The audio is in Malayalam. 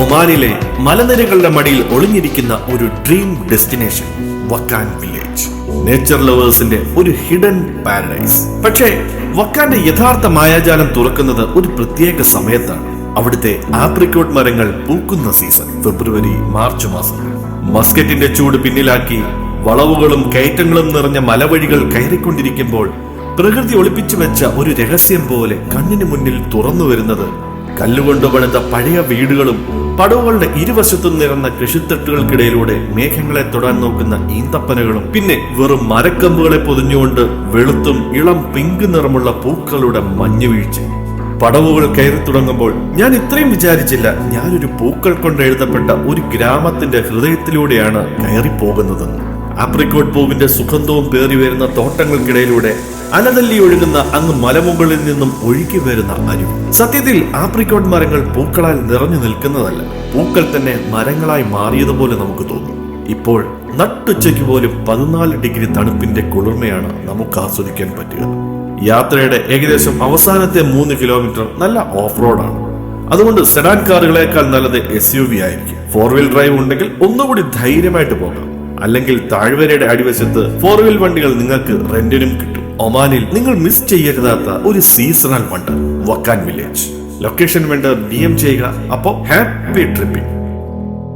ഒമാനിലെ മലനിരകളുടെ മടിയിൽ ഒളിഞ്ഞിരിക്കുന്ന ഒരു ഡ്രീം ഡെസ്റ്റിനേഷൻ വക്കാൻ വില്ലേജ്. നേച്ചർ ലവേഴ്സിന്റെ ഒരു ഹിഡൻ പാരഡൈസ്. പക്ഷേ വക്കാന്റെ യഥാർത്ഥ മായാജാലം തുറക്കുന്നത് ഒരു പ്രത്യേക സമയത്താണ്. അവിടുത്തെ ആപ്രിക്കോട്ട് മരങ്ങൾ പൂക്കുന്ന സീസൺ ഫെബ്രുവരി മാർച്ച് മാസം. മസ്കറ്റിന്റെ ചൂട് പിന്നിലാക്കി വളവുകളും കയറ്റങ്ങളും നിറഞ്ഞ മലവഴികൾ കയറിക്കൊണ്ടിരിക്കുമ്പോൾ പ്രകൃതി ഒളിപ്പിച്ചു വെച്ച ഒരു രഹസ്യം പോലെ കണ്ണിന് മുന്നിൽ തുറന്നു വരുന്നത് കല്ലുകൊണ്ട് പണിത പഴയ വീടുകളും പടവുകളുടെ ഇരുവശത്തും നിറഞ്ഞ കൃഷിത്തട്ടുകൾക്കിടയിലൂടെ മേഘങ്ങളെ തൊടാൻ നോക്കുന്ന ഈന്തപ്പനകളും പിന്നെ വെറും മരക്കമ്പുകളെ പൊതിഞ്ഞുകൊണ്ട് വെളുത്തും ഇളം പിങ്ക് നിറമുള്ള പൂക്കളുടെ മഞ്ഞുവീഴ്ച. പടവുകൾ കയറി തുടങ്ങുമ്പോൾ ഞാൻ ഇത്രയും വിചാരിച്ചില്ല. ഞാനൊരു പൂക്കൾ കൊണ്ട് എഴുതപ്പെട്ട ഒരു ഗ്രാമത്തിന്റെ ഹൃദയത്തിലൂടെയാണ് കയറി പോകുന്നതെന്ന്. ആപ്രിക്കോട്ട് പൂവിന്റെ സുഗന്ധവും പേറി വരുന്ന തോട്ടങ്ങൾക്കിടയിലൂടെ അലതല്ലി ഒഴുകുന്ന അങ്ങ് മലമുകളിൽ നിന്നും ഒഴുകി വരുന്ന അരുവി. സത്യത്തിൽ ആപ്രിക്കോട്ട് മരങ്ങൾ പൂക്കളാൽ നിറഞ്ഞു നിൽക്കുന്നതല്ല, പൂക്കൾ തന്നെ മരങ്ങളായി മാറിയതുപോലെ നമുക്ക് തോന്നും. ഇപ്പോൾ നട്ടുച്ചയ്ക്ക് പോലും 14 ഡിഗ്രി തണുപ്പിന്റെ കുളിർമയാണ് നമുക്ക് ആസ്വദിക്കാൻ പറ്റുക. യാത്രയുടെ ഏകദേശം അവസാനത്തെ 3 കിലോമീറ്റർ നല്ല ഓഫ് റോഡാണ്. അതുകൊണ്ട് സെഡാൻ കാറുകളേക്കാൾ നല്ലത് SUV ആയിരിക്കും. 4-വീൽ ഡ്രൈവ് ഉണ്ടെങ്കിൽ ഒന്നുകൂടി ധൈര്യമായിട്ട് പോകാം. അല്ലെങ്കിൽ താഴ്വരയുടെ അടിവശത്ത് 4-വീൽ വണ്ടികൾ നിങ്ങൾക്ക് റെന്റിനും കിട്ടും. ഒമാനിൽ നിങ്ങൾ മിസ് ചെയ്യരുതാത്ത ഒരു സീസണൽ വണ്ടർ വക്കാൻ വില്ലേജ്. ലൊക്കേഷൻ വേണ്ട DM ചെയ്യുക. അപ്പോൾ ഹാപ്പി ട്രിപ്പിംഗ്.